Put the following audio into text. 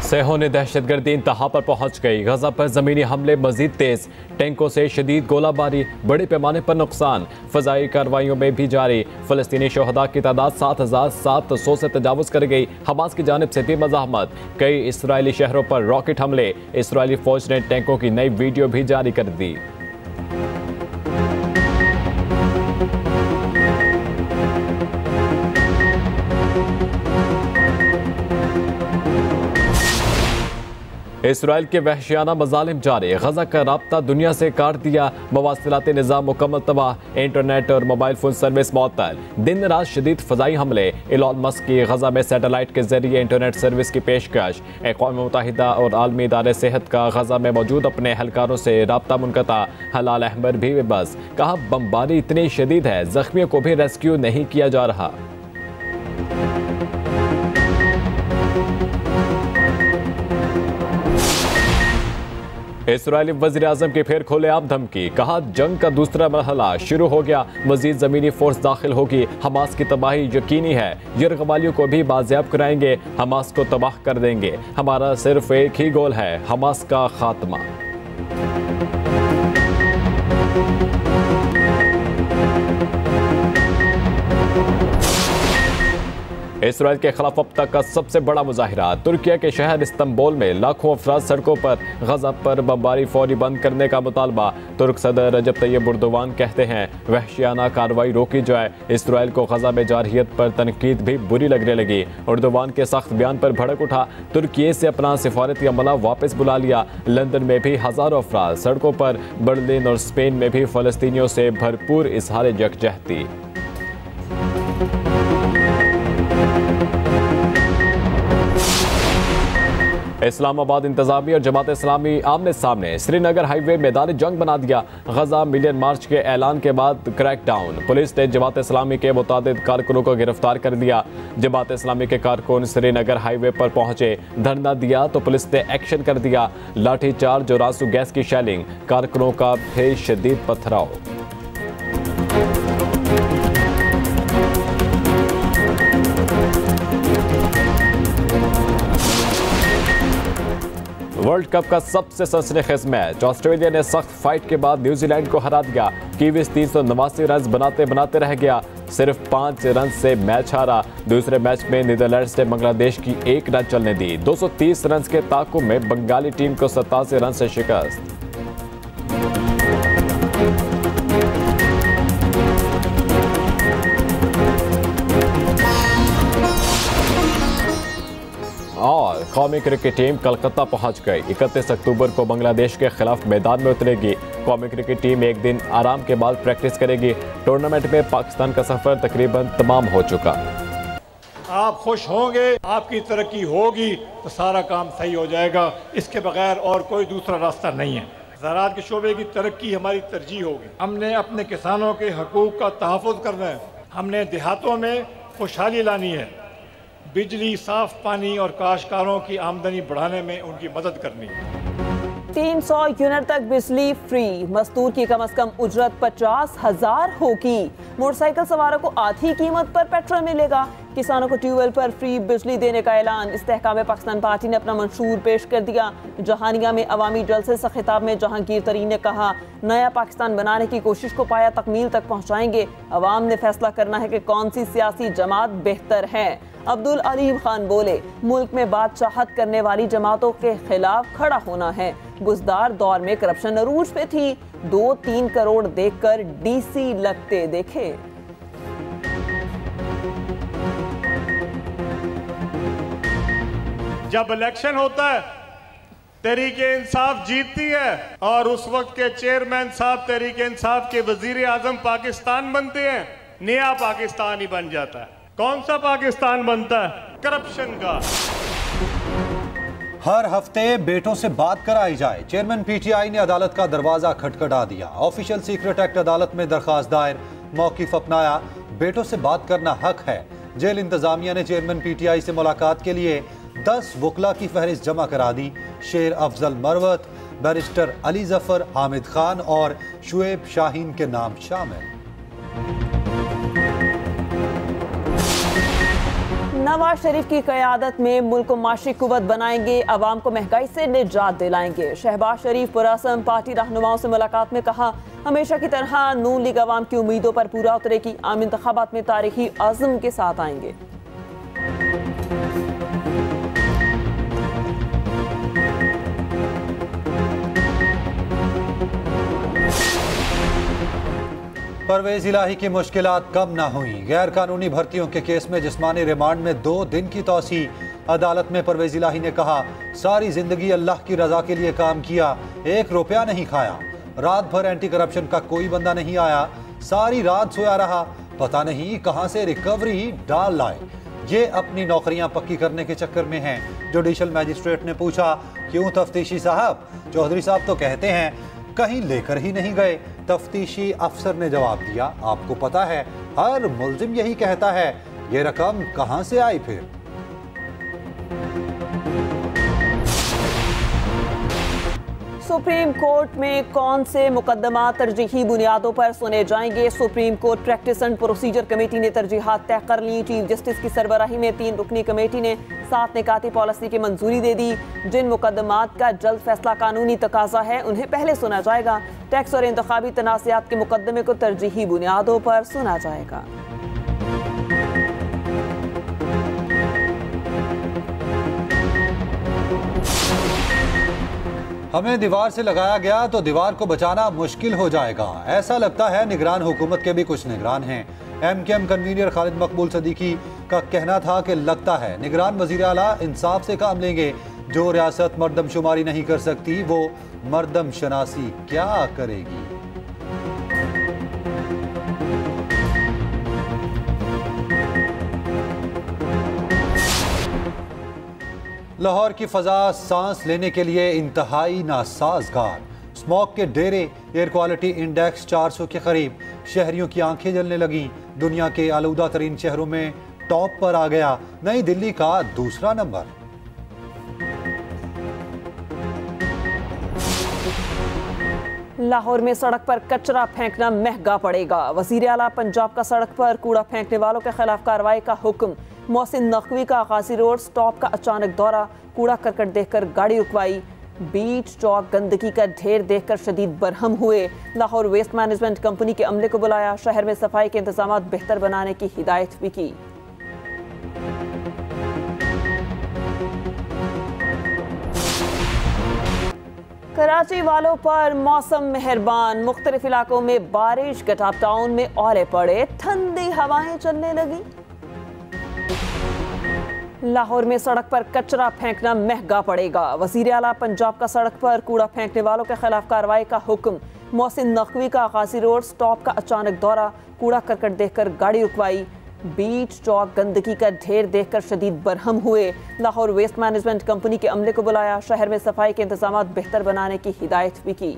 सेहो ने दहशतगर्दी इंतहा पर पहुंच गई। गजा पर जमीनी हमले मजीद तेज, टैंकों से शदीद गोलाबारी, बड़े पैमाने पर नुकसान, फजाई कार्रवाइयों में भी जारी। फलस्तीनी शोहदा की तादाद 7,700 से तजावुज कर गई। हमास की जानिब से भी मज़ाहमत। कई इसराइली शहरों पर रॉकेट हमले। इसराइली फौज ने टैंकों की नई वीडियो भी जारी कर दी। इसराइल के वहशियाना मजालिम जारी। गजा का राब्ता दुनिया से काट दिया। मवासिलाती निज़ाम मुकम्मल तबाह। इंटरनेट और मोबाइल फोन सर्विस मअतल। दिन रात शदीद फ़ज़ाई हमले। एलन मस्क की गजा में सैटेलाइट के जरिए इंटरनेट सर्विस की पेशकश। अक़वाम मुत्तहिदा और आलमी इदारे सेहत का गजा में मौजूद अपने एहलकारों से राब्ता मुनक़ता। हलाल अहमद भी बेबस। कहा बमबारी इतनी शदीद है जख्मियों को भी रेस्क्यू नहीं किया जा रहा। इसराइली वज़ीर आज़म की फिर खुलेआम धमकी। कहा जंग का दूसरा मरहला शुरू हो गया। मज़ीद ज़मीनी फोर्स दाखिल होगी। हमास की तबाही यकीनी है। यरग़मालियों को भी बाजियाब कराएंगे। हमास को तबाह कर देंगे। हमारा सिर्फ एक ही गोल है, हमास का खात्मा। इसराइल के खिलाफ अब तक का सबसे बड़ा मुजाहिरा। तुर्किया के शहर इस्तांबुल में लाखों अफराद सड़कों पर। गजा पर बमबारी फौरी बंद करने का मुतालबा। तुर्क सदर रजब तैयब एर्दोगान कहते हैं वहशियाना कार्रवाई रोकी जाए। इसराइल को गजा में जारहियत पर तनकीद भी बुरी लगने लगी। एर्दोगान के सख्त बयान पर भड़क उठा। तुर्की से अपना सिफारती अमला वापस बुला लिया। लंदन में भी हज़ारों अफराद सड़कों पर। बर्लिन और स्पेन में भी फ़लस्तीनियों से भरपूर इजहार यकजहती। इस्लामाबाद इंतजामी और जमात इस्लामी आमने सामने। श्रीनगर हाईवे मैदान जंग बना दिया। गजा मिलियन मार्च के ऐलान के बाद क्रैकडाउन। पुलिस ने जमात इस्लामी के मुतादिद कारकुनों को गिरफ्तार कर लिया। जमात इस्लामी के कारकुन श्रीनगर हाईवे पर पहुंचे, धरना दिया तो पुलिस ने एक्शन कर दिया। लाठीचार्ज और आंसू गैस की शेलिंग। कारकुनों का भी शदीद पथराव। वर्ल्ड कप का सबसे सनसनीखेज मैच। ऑस्ट्रेलिया ने सख्त फाइट के बाद न्यूजीलैंड को हरा दिया। कीवीज 389 रन बनाते बनाते रह गया। सिर्फ 5 रन से मैच हारा। दूसरे मैच में नीदरलैंड्स ने बांग्लादेश की 1 रन चलने दी। 230 रन के ताकुब में बंगाली टीम को 87 रन से शिकस्त। और कौमी क्रिकेट टीम कलकत्ता पहुंच गई। 31 अक्टूबर को बांग्लादेश के खिलाफ मैदान में उतरेगी। कौमी क्रिकेट टीम एक दिन आराम के बाद प्रैक्टिस करेगी। टूर्नामेंट में पाकिस्तान का सफर तकरीबन तमाम हो चुका। आप खुश होंगे, आपकी तरक्की होगी तो सारा काम सही हो जाएगा। इसके बगैर और कोई दूसरा रास्ता नहीं है। ज़राअत के शोबे की तरक्की हमारी तरजीह होगी। हमने अपने किसानों के हकूक़ का तहफ़्फ़ुज़ करना है। हमने देहातों में खुशहाली लानी है। बिजली, साफ पानी और काश्तकारों की आमदनी बढ़ाने में उनकी मदद करनी है। 300 यूनिट तक बिजली फ्री। मजदूर की कम से कम उजरत 50,000 होगी। मोटरसाइकिल सवारों को आधी कीमत पर पेट्रोल मिलेगा। किसानों को ट्यूबवेल पर फ्री बिजली देने का ऐलान। इस्तेहकाम पाकिस्तान पार्टी ने अपना मंशूर पेश कर दिया। जहानिया में अवामी जलसे से खिताब में जहांगीर तरीन ने कहा नया पाकिस्तान बनाने की कोशिश को पाया तकमील तक पहुँचाएंगे। अवाम ने फैसला करना है कि कौन सी सियासी जमात बेहतर है। अब्दुल अलीम खान बोले मुल्क में बादशाहत करने वाली जमातों के खिलाफ खड़ा होना है। गुज़दार दौर में करप्शन अरूज पे थी। 2-3 करोड़ देखकर डीसी लगते देखे। जब इलेक्शन होता है तहरीके इंसाफ जीतती है और उस वक्त के चेयरमैन साहब तहरीके इंसाफ के वजीर आजम पाकिस्तान बनते हैं। नया पाकिस्तान ही बन जाता है। कौन सा पाकिस्तान बनता है? करप्शन का। हर हफ्ते बेटों से बात कराई जाए। चेयरमैन पीटीआई ने अदालत का दरवाजा खटखटा दिया। ऑफिशियल सीक्रेट एक्ट अदालत में दरखास्त दायर। मौकिफ अपनाया। बेटों से बात करना हक है। जेल इंतजामिया ने चेयरमैन पीटीआई से मुलाकात के लिए 10 वकला की फहरिस्त जमा करा दी। शेर अफजल मरवत, बैरिस्टर अली जफर, हामिद खान और शुएब शाहीन के नाम शामिल। नवाज शरीफ की क़यादत में मुल्क को माशी कुव्वत बनाएंगे, अवाम को महंगाई से निजात दिलाएंगे। शहबाज शरीफ पुरअज़्म पार्टी रहनुमाओं से मुलाकात में कहा, हमेशा की तरह नून लीग अवाम की उम्मीदों पर पूरा उतरेगी, आम इंतखाबात में तारीखी अज़्म के साथ आएंगे। परवेज इलाही की मुश्किलात कम ना हुई। गैर कानूनी भर्तियों के केस में जिस्मानी रिमांड में 2 दिन की तौसी। अदालत में परवेज इलाही ने कहा, सारी जिंदगी अल्लाह की रजा के लिए काम किया, 1 रुपया नहीं खाया। रात भर एंटी करप्शन का कोई बंदा नहीं आया, सारी रात सोया रहा, पता नहीं कहां से रिकवरी डाल लाए। ये अपनी नौकरियां पक्की करने के चक्कर में हैं। जुडिशल मैजिस्ट्रेट ने पूछा, क्यों तफ्तीशी साहब? चौधरी साहब तो कहते हैं कहीं लेकर ही नहीं गए। तफ्तीशी अफसर ने जवाब दिया, आपको पता है हर मुल्जिम यही कहता है, ये रकम कहां से आई फिर? सुप्रीम कोर्ट में कौन से मुकदमा तरजीही बुनियादों पर सुने जाएंगे? Supreme court practice and procedure committee ने तरजीहात तय कर ली। चीफ जस्टिस की सरबराही में 3 रुकनी कमेटी ने 7 निकाती पॉलिसी की मंजूरी दे दी। जिन मुकदमात का जल्द फैसला कानूनी तकाजा है उन्हें पहले सुना जाएगा। टैक्स और इंतखाबी तनाज़ात के मुकदमे को तरजीही बुनियादों पर सुना जाएगा। हमें दीवार से लगाया गया तो दीवार को बचाना मुश्किल हो जाएगा, ऐसा लगता है निगरान हुकूमत के भी कुछ निगरान हैं। MKM कन्वीनर खालिद मकबूल सदीकी का कहना था कि लगता है निगरान वज़ीर आला इंसाफ से काम लेंगे। जो रियासत मर्दमशुमारी नहीं कर सकती वो मर्दम शनासी क्या करेगी? लाहौर की फ़ज़ा सांस लेने के लिए इंतहाई नासाजगार। स्मॉग के डेरे, एयर क्वालिटी इंडेक्स 400 के करीब। शहरियों की आंखें जलने लगी। दुनिया के आलूदा तरीन शहरों में टॉप पर आ गया नई दिल्ली का दूसरा नंबर। लाहौर में सड़क पर कचरा फेंकना महंगा पड़ेगा। वज़ीर आला पंजाब का सड़क पर कूड़ा फेंकने वालों के खिलाफ कार्रवाई का हुक्म। मोहसिन नकवी का गाजी रोड स्टॉप का अचानक दौरा, कूड़ा करकट देखकर गाड़ी रुकवाई। बीच चौक गंदगी का ढेर देखकर शदीद बरहम हुए। लाहौर वेस्ट मैनेजमेंट कंपनी के अमले को बुलाया, शहर में सफाई के इंतजाम बेहतर बनाने की हिदायत भी की। कराची वालों पर मौसम मेहरबान, मुख्तलिफ इलाकों में बारिश, गटाप टाउन में ओले पड़े, ठंडी हवाएं चलने लगी। लाहौर में सड़क पर कचरा फेंकना महंगा पड़ेगा। वज़ीर आला पंजाब का सड़क पर कूड़ा फेंकने वालों के खिलाफ कार्रवाई का हुक्म। मोहसिन नकवी का गाजी रोड स्टॉप का अचानक दौरा, कूड़ा करकट देखकर गाड़ी रुकवाई। बीच चौक गंदगी का ढेर देखकर शदीद बरहम हुए। लाहौर वेस्ट मैनेजमेंट कंपनी के अमले को बुलाया, शहर में सफाई के इंतजाम बेहतर बनाने की हिदायत भी की।